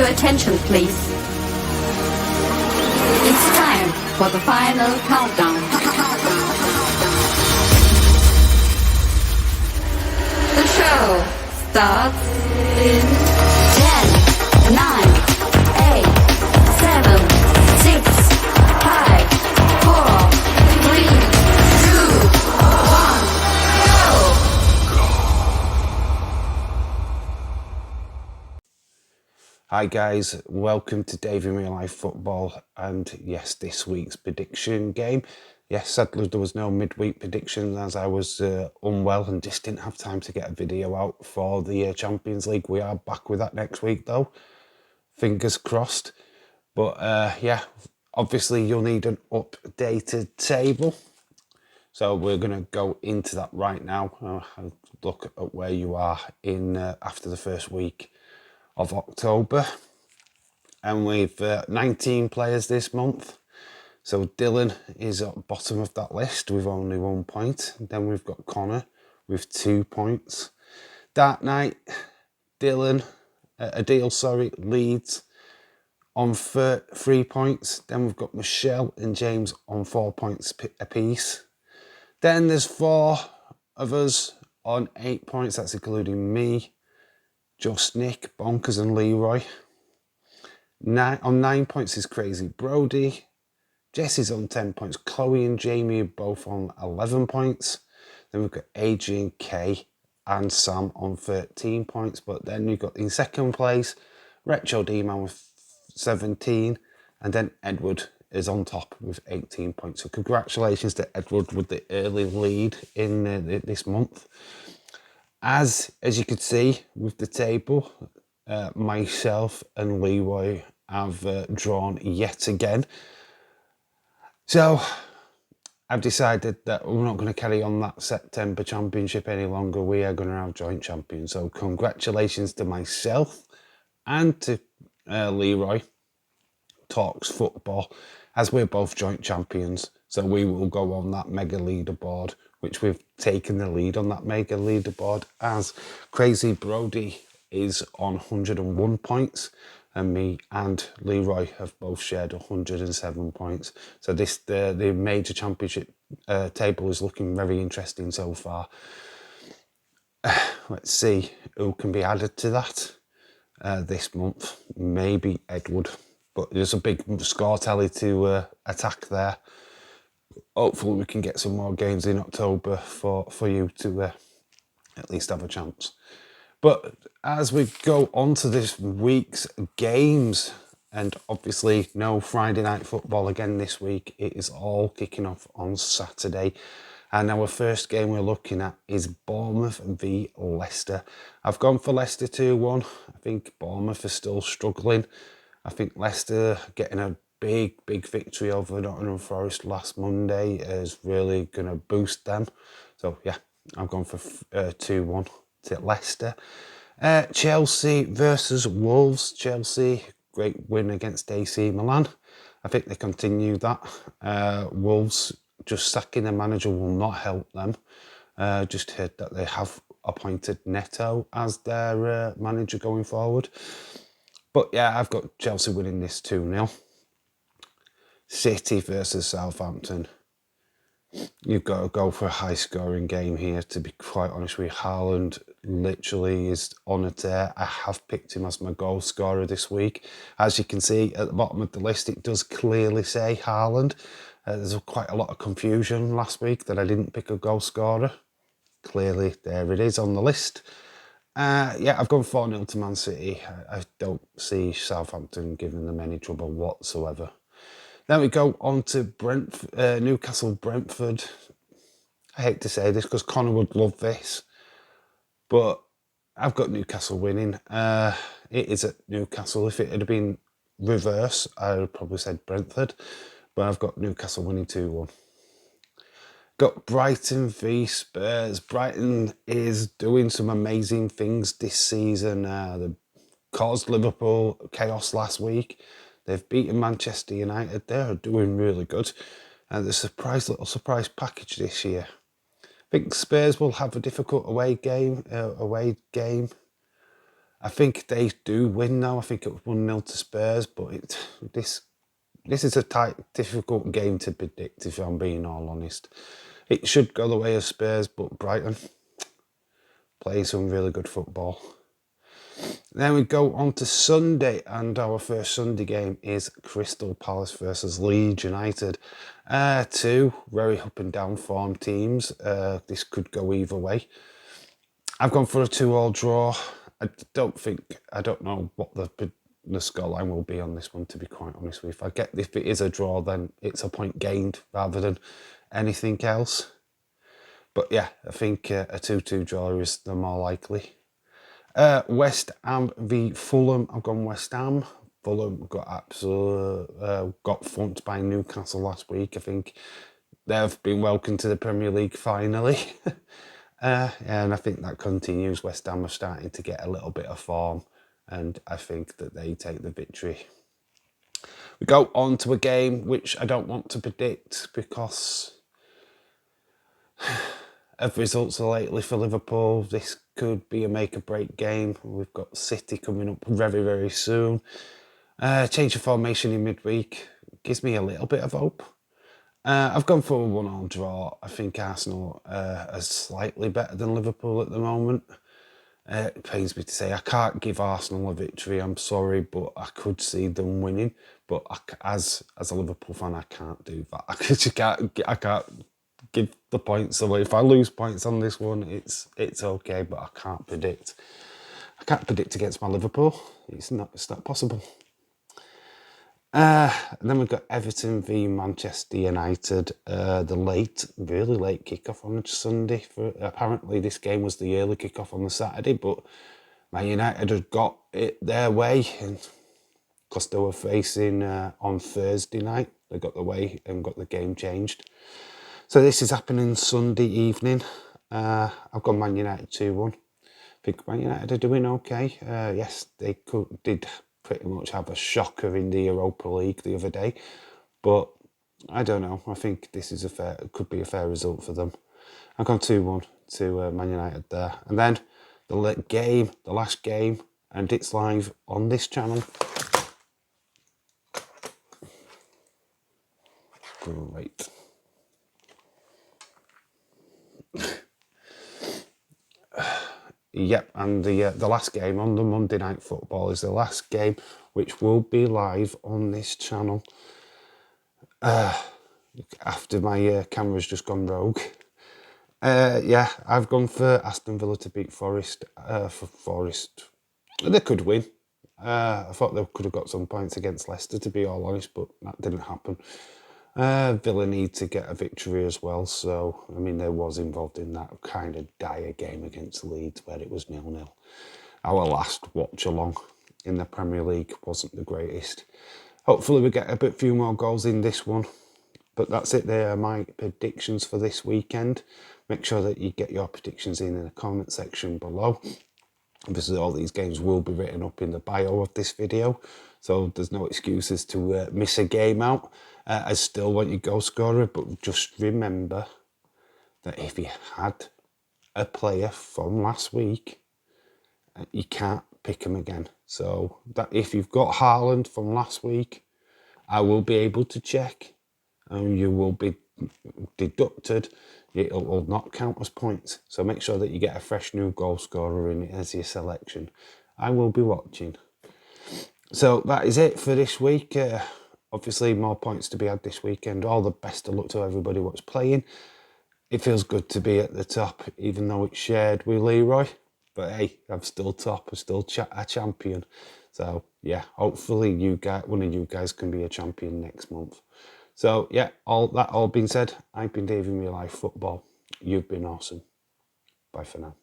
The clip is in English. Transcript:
your attention, please. It's time for the final countdown. The show starts in 10, 9, 8, 7, 6, 5, 4, 3, 2, 1, go! Hi guys, welcome to Dave in Real Life Football, and yes, this week's prediction game. Yes, sadly there was no midweek prediction as I was unwell and just didn't have time to get a video out for the Champions League. We are back with that next week though, fingers crossed. But yeah, obviously you'll need an updated table. So we're going to go into that right now. Look at where you are in after the first week of October, and we've 19 players this month. So Dylan is at the bottom of that list with only 1 point. Then we've got Connor with 2 points. Dark Knight, Dylan, Leeds on 3 points. Then we've got Michelle and James on 4 points apiece. Then there's 4 of us on 8 points. That's including me, Just Nick, Bonkers and Leroy. On 9 points is Crazy Brody. Jesse's on 10 points. Chloe and Jamie are both on 11 points. Then we've got Adrian, Kay and Sam on 13 points. But then you've got in second place, Retro D-Man with 17. And then Edward is on top with 18 points. So congratulations to Edward with the early lead in this month. As you can see with the table, myself and Leroy have drawn yet again. So I've decided that we're not going to carry on that September championship any longer. We are going to have joint champions. So congratulations to myself and to Leroy Talks Football, as we're both joint champions. So we will go on that mega leaderboard, which we've taken the lead on that mega leaderboard, as Crazy Brody is on 101 points and me and Leroy have both shared 107 points. So the major championship table is looking very interesting so far. Let's see who can be added to that this month. Maybe Edward, but there's a big score tally to attack there. Hopefully we can get some more games in October for you to at least have a chance. But as we go on to this week's games, and obviously no Friday night football again this week, it is all kicking off on Saturday. And our first game we're looking at is Bournemouth V Leicester. I've gone for Leicester 2-1. I think Bournemouth are still struggling. I think Leicester getting a big victory over Nottingham Forest last Monday is really going to boost them. So yeah, I've gone for 2-1 to Leicester. Chelsea versus Wolves. Chelsea, great win against AC Milan. I think they continue that. Wolves, just sacking the manager will not help them. Just heard that they have appointed Neto as their manager going forward. But yeah, I've got Chelsea winning this 2-0. City versus Southampton. You've got to go for a high-scoring game here, to be quite honest with you. Haaland literally is on a tear. I have picked him as my goal scorer this week. As you can see at the bottom of the list, it does clearly say Haaland. There's quite a lot of confusion last week that I didn't pick a goal scorer. Clearly, there it is on the list. Yeah, I've gone 4-0 to Man City. I don't see Southampton giving them any trouble whatsoever. Then we go on to Newcastle Brentford. I hate to say this because Connor would love this, but I've got Newcastle winning. It is at Newcastle. If it had been reverse, I would have probably said Brentford, but I've got Newcastle winning 2-1. Got Brighton V Spurs. Brighton is doing some amazing things this season. They caused Liverpool chaos last week. They've beaten Manchester United. They're doing really good. And there's a little surprise package this year. I think Spurs will have a difficult away game. I think they do win now. I think it was 1-0 to Spurs, but this is a tight, difficult game to predict, if I'm being all honest. It should go the way of Spurs, but Brighton play some really good football. Then we go on to Sunday, and our first Sunday game is Crystal Palace versus Leeds United. Two very up and down form teams. This could go either way. I've gone for a 2-2 draw. I don't know what the scoreline will be on this one, to be quite honest with you. If it is a draw, then it's a point gained rather than anything else. But yeah, I think a 2-2 draw is the more likely. West Ham v Fulham. I've gone West Ham. Fulham got funked by Newcastle last week. I think they've been welcomed to the Premier League finally. And I think that continues. West Ham are starting to get a little bit of form, and I think that they take the victory. We go on to a game which I don't want to predict because of results lately for Liverpool. This could be a make or break game. We've got City coming up very, very soon. Change of formation in midweek gives me a little bit of hope. I've gone for a 1-1 draw. I think Arsenal are slightly better than Liverpool at the moment. It pains me to say I can't give Arsenal a victory. I'm sorry, but I could see them winning. But as a Liverpool fan, I can't do that. I can't give the points away. If I lose points on this one, it's okay. But I can't predict. I can't predict against my Liverpool. It's not possible. And then we've got Everton v Manchester United, really late kickoff on Sunday. Apparently this game was the early kickoff on the Saturday, but Man United had got it their way, and because they were facing on Thursday night, they got the way and got the game changed. So this is happening Sunday evening. I've got Man United 2-1. I think Man United are doing okay. Yes, they did pretty much have a shocker in the Europa League the other day, but I don't know. I think this is could be a fair result for them. I've gone 2-1 to Man United there, and then the last game, and it's live on this channel. Great. Yep, and the last game on the Monday Night Football is the last game which will be live on this channel. After my camera's just gone rogue. I've gone for Aston Villa to beat Forest. For Forest, they could win. I thought they could have got some points against Leicester, to be all honest, but that didn't happen. Villa need to get a victory as well, so I mean they was involved in that kind of dire game against Leeds where it was 0-0. Our last watch along in the Premier League wasn't the greatest. Hopefully we get a few more goals in this one. But that's it. They are my predictions for this weekend. Make sure that you get your predictions in the comment section below. Obviously all these games will be written up in the bio of this video, so there's no excuses to miss a game out. I still want you goal scorer, but just remember that if you had a player from last week, you can't pick him again. So that if you've got Haaland from last week, I will be able to check, and you will be deducted. It will not count as points. So make sure that you get a fresh new goal scorer in it as your selection. I will be watching. So that is it for this week. Obviously more points to be had this weekend. All the best of luck to everybody what's playing. It feels good to be at the top, even though it's shared with Leroy. But hey, I'm still top. I'm still a champion. So yeah, hopefully one of you guys can be a champion next month. So yeah, all being said, I've been Dave in Real Life Football. You've been awesome. Bye for now.